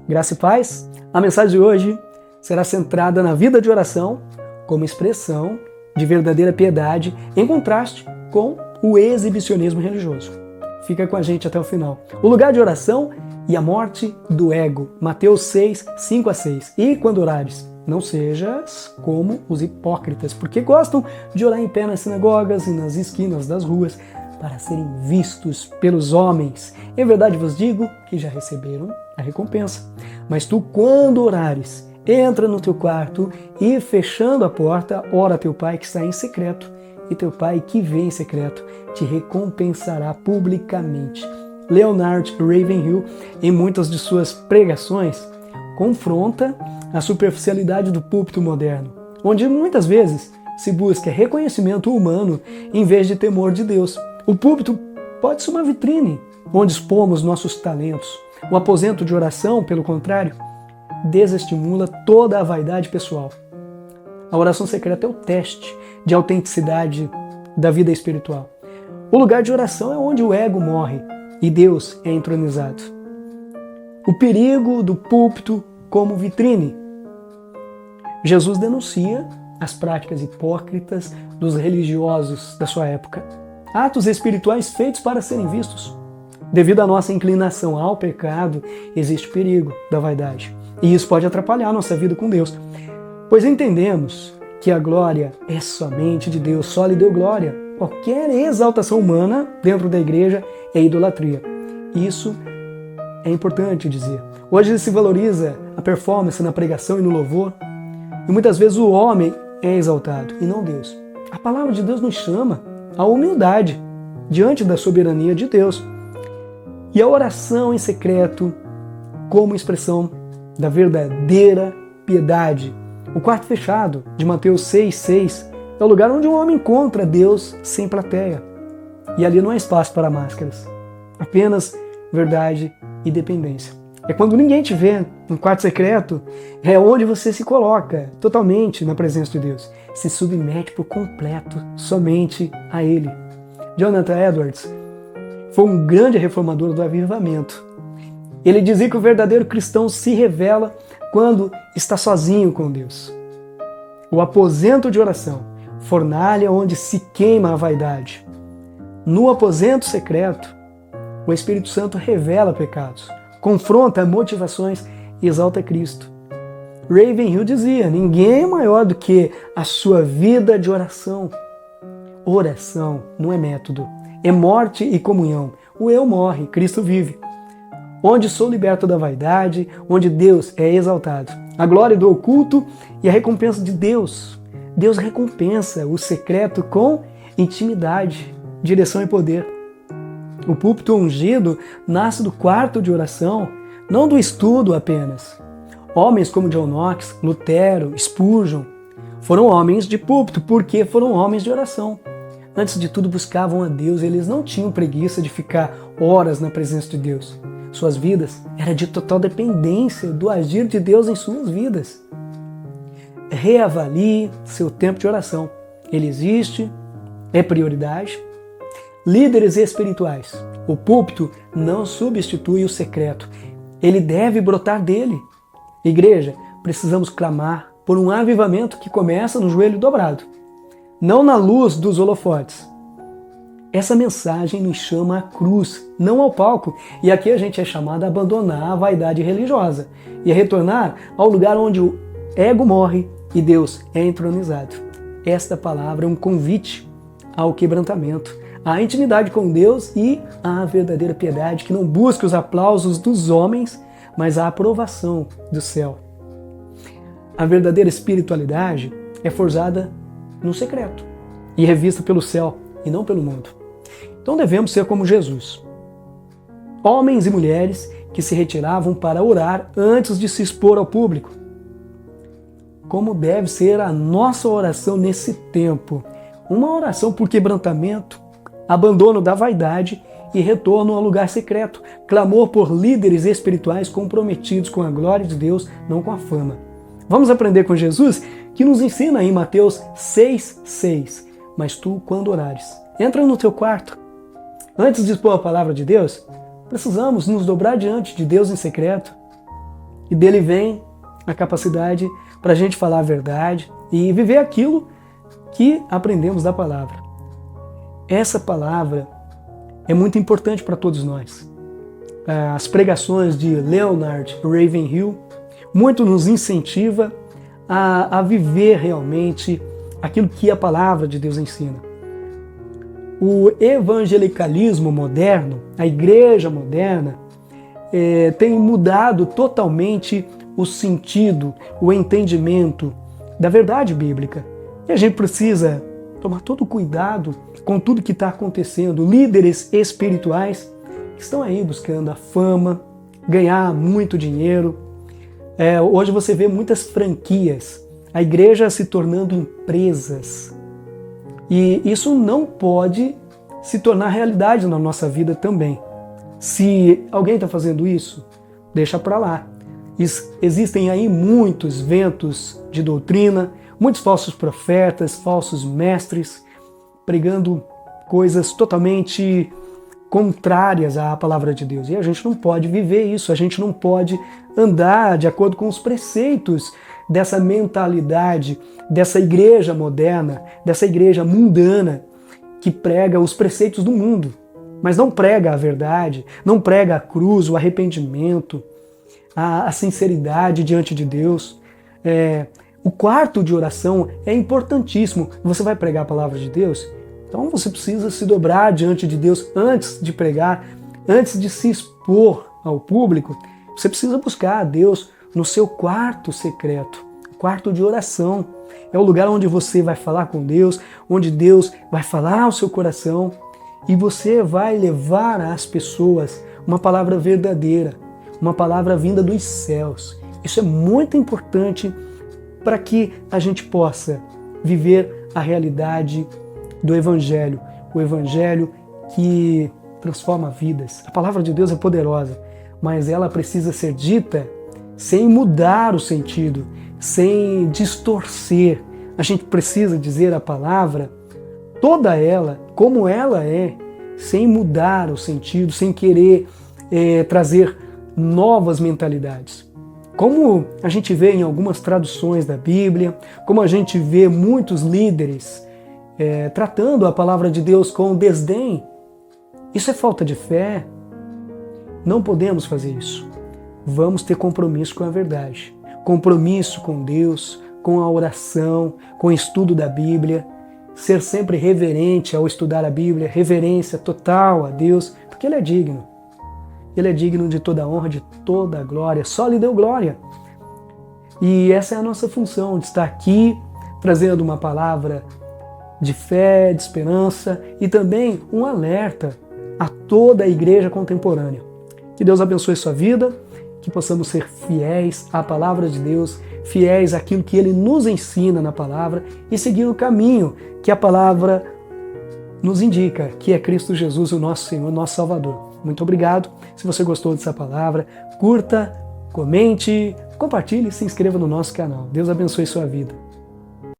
Graça e paz. A mensagem de hoje será centrada na vida de oração como expressão de verdadeira piedade em contraste com o exibicionismo religioso. Fica com a gente até o final. O lugar de oração e a morte do ego. Mateus 6, 5-6. E quando orares, não sejas como os hipócritas, porque gostam de orar em pé nas sinagogas e nas esquinas das ruas, para serem vistos pelos homens. Em verdade vos digo que já receberam a recompensa. Mas tu, quando orares, entra no teu quarto e, fechando a porta, ora a teu pai que está em secreto, e teu pai que vê em secreto te recompensará publicamente. Leonard Ravenhill, em muitas de suas pregações, confronta a superficialidade do púlpito moderno, onde muitas vezes se busca reconhecimento humano em vez de temor de Deus. O púlpito pode ser uma vitrine, onde expomos nossos talentos. O aposento de oração, pelo contrário, desestimula toda a vaidade pessoal. A oração secreta é o teste de autenticidade da vida espiritual. O lugar de oração é onde o ego morre e Deus é entronizado. O perigo do púlpito como vitrine. Jesus denuncia as práticas hipócritas dos religiosos da sua época. Atos espirituais feitos para serem vistos. Devido à nossa inclinação ao pecado, existe o perigo da vaidade. E isso pode atrapalhar a nossa vida com Deus. Pois entendemos que a glória é somente de Deus, só lhe deu glória. Qualquer exaltação humana dentro da igreja é idolatria. Isso é importante dizer. Hoje se valoriza a performance na pregação e no louvor, e muitas vezes o homem é exaltado e não Deus. A palavra de Deus nos chama à humildade diante da soberania de Deus. E a oração em secreto como expressão da verdadeira piedade. O quarto fechado de Mateus 6,6 é o lugar onde um homem encontra Deus sem plateia. E ali não há espaço para máscaras, apenas verdade e dependência. É quando ninguém te vê no quarto secreto, é onde você se coloca totalmente na presença de Deus. Se submete por completo somente a Ele. Jonathan Edwards foi um grande reformador do avivamento. Ele dizia que o verdadeiro cristão se revela quando está sozinho com Deus. O aposento de oração, fornalha onde se queima a vaidade. No aposento secreto, o Espírito Santo revela pecados, confronta motivações e exalta Cristo. Ravenhill dizia: ninguém é maior do que a sua vida de oração. Oração não é método, é morte e comunhão. O eu morre, Cristo vive. Onde sou liberto da vaidade, onde Deus é exaltado. A glória do oculto e a recompensa de Deus. Deus recompensa o secreto com intimidade, direção e poder. O púlpito ungido nasce do quarto de oração, não do estudo apenas. Homens como John Knox, Lutero, Spurgeon foram homens de púlpito porque foram homens de oração. Antes de tudo buscavam a Deus, eles não tinham preguiça de ficar horas na presença de Deus. Suas vidas eram de total dependência do agir de Deus em suas vidas. Reavalie seu tempo de oração. Ele existe, é prioridade. Líderes espirituais. O púlpito não substitui o secreto. Ele deve brotar dele. Igreja, precisamos clamar por um avivamento que começa no joelho dobrado, não na luz dos holofotes. Essa mensagem nos chama à cruz, não ao palco. E aqui a gente é chamado a abandonar a vaidade religiosa e a retornar ao lugar onde o ego morre e Deus é entronizado. Esta palavra é um convite ao quebrantamento, à intimidade com Deus e à verdadeira piedade que não busca os aplausos dos homens, mas a aprovação do céu. A verdadeira espiritualidade é forjada no secreto e é vista pelo céu e não pelo mundo. Então devemos ser como Jesus. Homens e mulheres que se retiravam para orar antes de se expor ao público. Como deve ser a nossa oração nesse tempo? Uma oração por quebrantamento, abandono da vaidade e retorno ao lugar secreto. Clamor por líderes espirituais comprometidos com a glória de Deus, não com a fama. Vamos aprender com Jesus, que nos ensina em Mateus 6,6. Mas tu, quando orares, entra no teu quarto. Antes de expor a palavra de Deus, precisamos nos dobrar diante de Deus em secreto. E dele vem a capacidade para a gente falar a verdade e viver aquilo que aprendemos da palavra. Essa palavra é muito importante para todos nós. As pregações de Leonard Ravenhill muito nos incentiva a viver realmente aquilo que a palavra de Deus ensina. O evangelicalismo moderno, a igreja moderna, tem mudado totalmente o sentido, o entendimento da verdade bíblica. E a gente precisa tomar todo cuidado com tudo que está acontecendo. Líderes espirituais que estão aí buscando a fama, ganhar muito dinheiro. Hoje você vê muitas franquias, a igreja se tornando empresas. E isso não pode se tornar realidade na nossa vida também. Se alguém está fazendo isso, deixa para lá. Existem aí muitos ventos de doutrina, muitos falsos profetas, falsos mestres, pregando coisas totalmente contrárias à palavra de Deus. E a gente não pode viver isso, a gente não pode andar de acordo com os preceitos dessa mentalidade, dessa igreja moderna, dessa igreja mundana que prega os preceitos do mundo, mas não prega a verdade, não prega a cruz, o arrependimento, a sinceridade diante de Deus. O quarto de oração é importantíssimo. Você vai pregar a palavra de Deus? Então você precisa se dobrar diante de Deus antes de pregar, antes de se expor ao público. Você precisa buscar a Deus no seu quarto secreto, quarto de oração. É o lugar onde você vai falar com Deus, onde Deus vai falar ao seu coração e você vai levar às pessoas uma palavra verdadeira, uma palavra vinda dos céus. Isso é muito importante para que a gente possa viver a realidade do Evangelho, o Evangelho que transforma vidas. A palavra de Deus é poderosa, mas ela precisa ser dita sem mudar o sentido, sem distorcer. A gente precisa dizer a palavra, toda ela, como ela é, sem mudar o sentido, sem querer trazer novas mentalidades. Como a gente vê em algumas traduções da Bíblia, como a gente vê muitos líderes tratando a palavra de Deus com desdém, isso é falta de fé. Não podemos fazer isso. Vamos ter compromisso com a verdade, compromisso com Deus, com a oração, com o estudo da Bíblia, ser sempre reverente ao estudar a Bíblia, reverência total a Deus, porque Ele é digno. Ele é digno de toda a honra, de toda a glória, só lhe deu glória. E essa é a nossa função, de estar aqui trazendo uma palavra de fé, de esperança e também um alerta a toda a igreja contemporânea. Que Deus abençoe sua vida, que possamos ser fiéis à palavra de Deus, fiéis àquilo que Ele nos ensina na palavra e seguir o caminho que a palavra nos indica, que é Cristo Jesus, o nosso Senhor, nosso Salvador. Muito obrigado. Se você gostou dessa palavra, curta, comente, compartilhe e se inscreva no nosso canal. Deus abençoe sua vida.